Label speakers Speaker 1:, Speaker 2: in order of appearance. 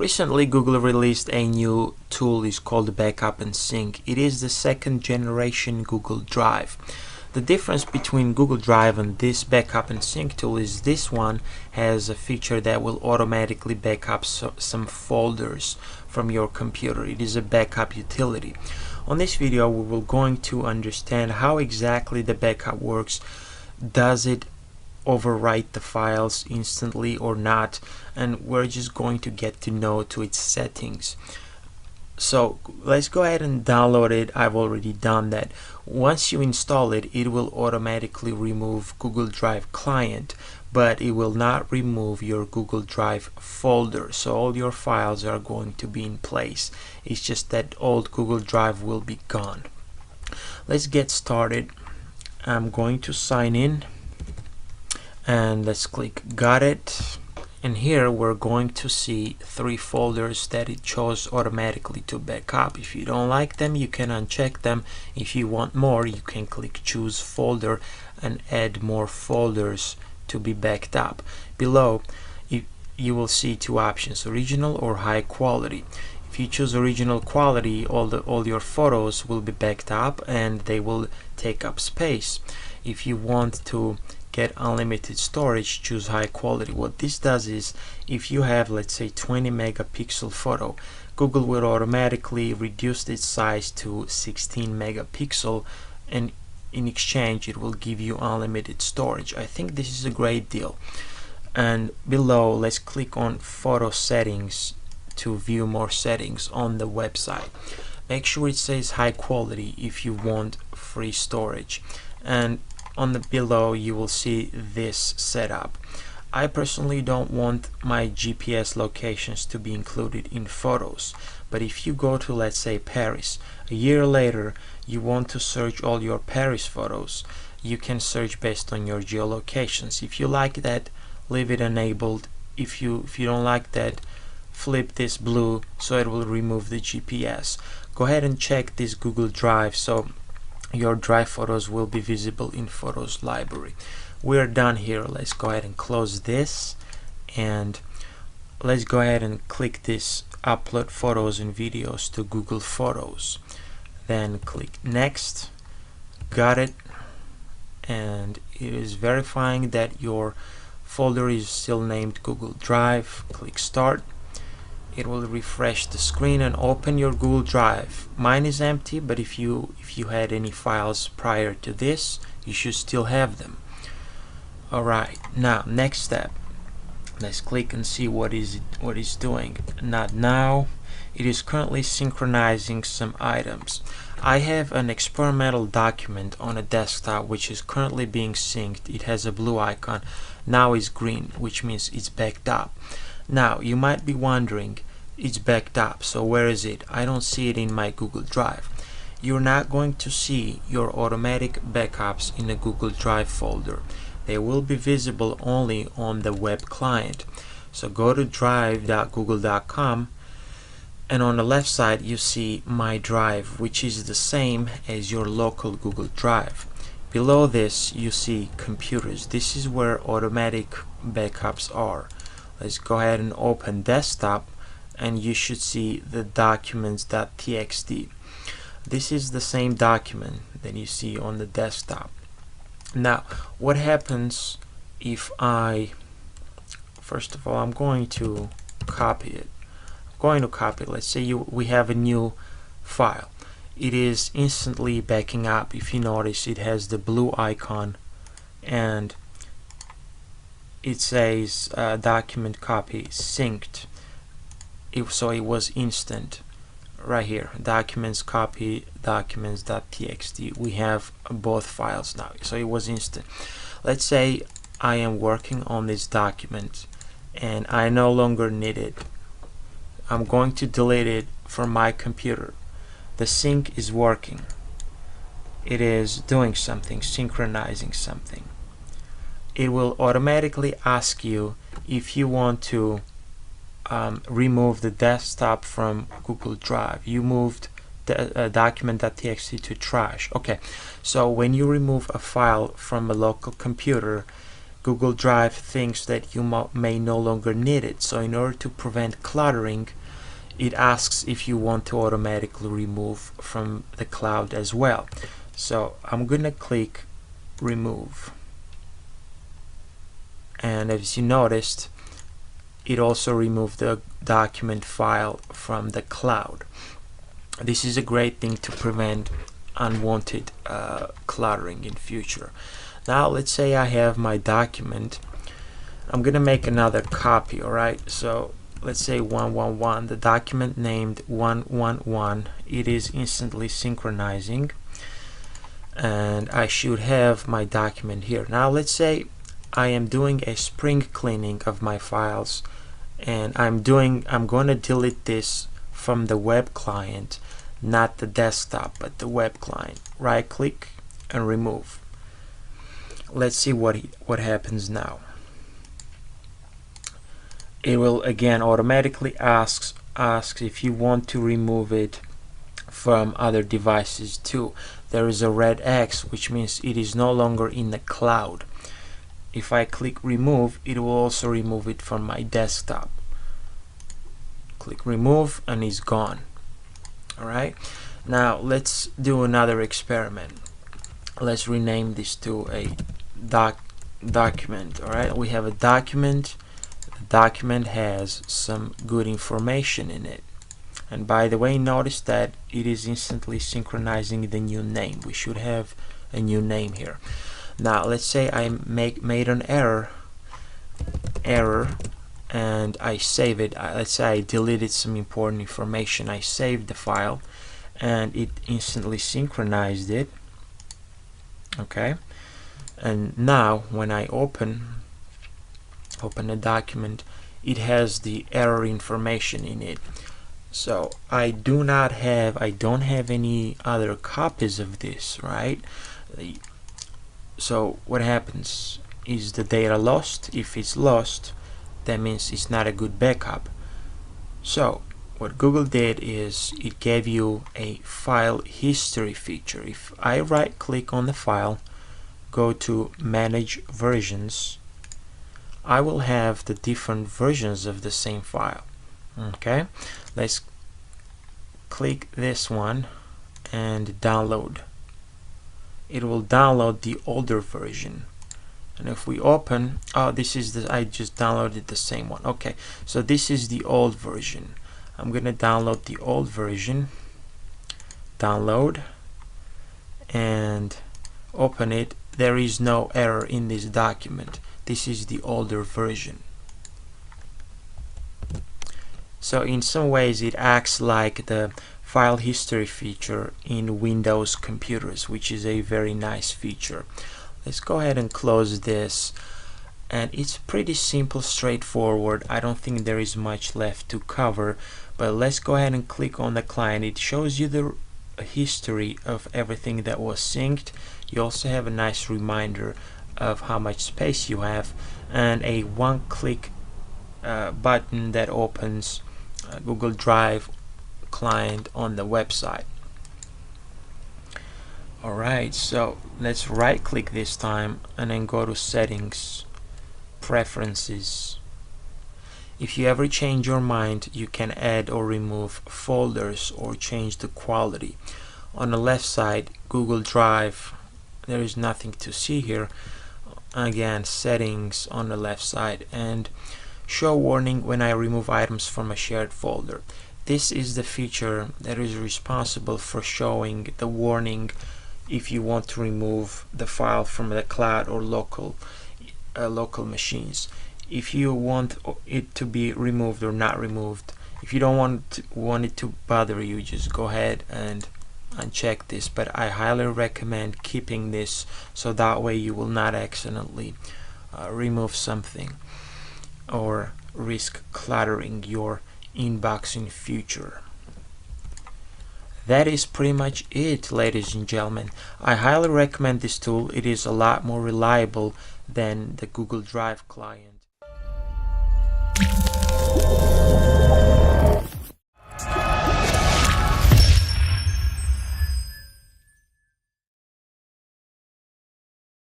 Speaker 1: Recently, Google released a new tool. It's called Backup and Sync. It is the second generation Google Drive. The difference between Google Drive and this Backup and Sync tool is this one has a feature that will automatically back up some folders from your computer. It is a backup utility. On this video, we will going to understand how exactly the backup works. Does it overwrite the files instantly or not? And we're just going to get to know to its settings. So let's go ahead and download it. I've already done that. Once you install it, it will automatically remove Google Drive client, but it will not remove your Google Drive folder. So all your files are going to be in place. It's just that old Google Drive will be gone. Let's get started. I'm going to sign in and let's click got it. And here we're going to see 3 folders that it chose automatically to back up. If you don't like them, you can uncheck them. If you want more, you can click choose folder and add more folders to be backed up. Below you will see 2 options, original or high quality. If you choose original quality, all your photos will be backed up and they will take up space. If you want to get unlimited storage, choose high quality. What this does is, if you have, let's say, 20 megapixel photo, Google will automatically reduce its size to 16 megapixel, and in exchange it will give you unlimited storage. I think this is a great deal. And below, let's click on photo settings to view more settings on the website. Make sure it says high quality if you want free storage. And on the below you will see this setup. I personally don't want my GPS locations to be included in photos, but if you go to, let's say, Paris, a year later you want to search all your Paris photos, you can search based on your geolocations. If you like that, leave it enabled. If you don't like that, flip this blue so it will remove the GPS. Go ahead and check this Google Drive so your Drive photos will be visible in Photos library. We're done here. Let's go ahead and close this, and let's go ahead and click this upload photos and videos to Google Photos. Then click next. Got it. And it is verifying that your folder is still named Google Drive. Click start. It will refresh the screen and open your Google Drive. Mine is empty, but if you had any files prior to this, you should still have them. Alright, now next step. Let's click and see what it's doing. Not now. It is currently synchronizing some items. I have an experimental document on a desktop which is currently being synced. It has a blue icon. Now it's green, which means it's backed up. Now you might be wondering, it's backed up, so where is it? I don't see it in my Google Drive. You're not going to see your automatic backups in a Google Drive folder. They will be visible only on the web client. So go to drive.google.com, and on the left side you see My Drive, which is the same as your local Google Drive. Below this you see Computers. This is where automatic backups are. Let's go ahead and open desktop, and you should see the documents.txt. This is the same document that you see on the desktop. Now what happens if first of all, I'm going to copy it. Let's say we have a new file. It is instantly backing up. If you notice, it has the blue icon and it says document copy synced. So it was instant. Right here, documents copy, documents.txt. We have both files now, so it was instant. Let's say I am working on this document and I no longer need it. I'm going to delete it from my computer. The sync is working. It is doing something, synchronizing something. It will automatically ask you if you want to remove the desktop from Google Drive. You moved the document.txt to trash. Okay, so when you remove a file from a local computer, Google Drive thinks that you may no longer need it. So in order to prevent cluttering, it asks if you want to automatically remove from the cloud as well. So I'm gonna click remove, and as you noticed, it also removed the document file from the cloud. This is a great thing to prevent unwanted cluttering in future. Now let's say I have my document. I'm gonna make another copy. Alright, so let's say 111, the document named 111. It is instantly synchronizing, and I should have my document here. Now let's say I am doing a spring cleaning of my files, and I'm going to delete this from the web client, not the desktop but the web client. Right click and remove. Let's see what happens now. It will again automatically asks if you want to remove it from other devices too. There is a red X, which means it is no longer in the cloud. If I click remove, it will also remove it from my desktop. Click remove and it's gone. Alright, now let's do another experiment. Let's rename this to a document. Alright, we have a document. The document has some good information in it. And by the way, notice that it is instantly synchronizing the new name. We should have a new name here. Now let's say I made an error and I save it. Let's say I deleted some important information. I saved the file and it instantly synchronized it. Okay, and now when I open a document, it has the error information in it. So I don't have any other copies of this, right? So what happens is the data lost. If it's lost, that means it's not a good backup. So what Google did is it gave you a file history feature. If I right click on the file, go to manage versions, I will have the different versions of the same file. Okay, let's click this one and download. It will download the older version, and if we open, this is I just downloaded the same one. Okay, so this is the old version. I'm gonna download the old version, download, and open it. There is no error in this document. This is the older version. So in some ways it acts like the file history feature in Windows computers, which is a very nice feature. Let's go ahead and close this, and it's pretty simple, straightforward. I don't think there is much left to cover, but let's go ahead and click on the client. It shows you the history of everything that was synced. You also have a nice reminder of how much space you have, and a one-click button that opens Google Drive client on the website. Alright, so let's right click this time and then go to settings, preferences. If you ever change your mind, you can add or remove folders or change the quality. On the left side, Google Drive, there is nothing to see here. Again, settings on the left side, and show warning when I remove items from a shared folder. This is the feature that is responsible for showing the warning if you want to remove the file from the cloud or local machines. If you want it to be removed or not removed, if you don't want it to bother you, just go ahead and uncheck this. But I highly recommend keeping this, so that way you will not accidentally remove something or risk cluttering your inbox in future. That is pretty much it, ladies and gentlemen. I highly recommend this tool. It is a lot more reliable than the Google Drive client.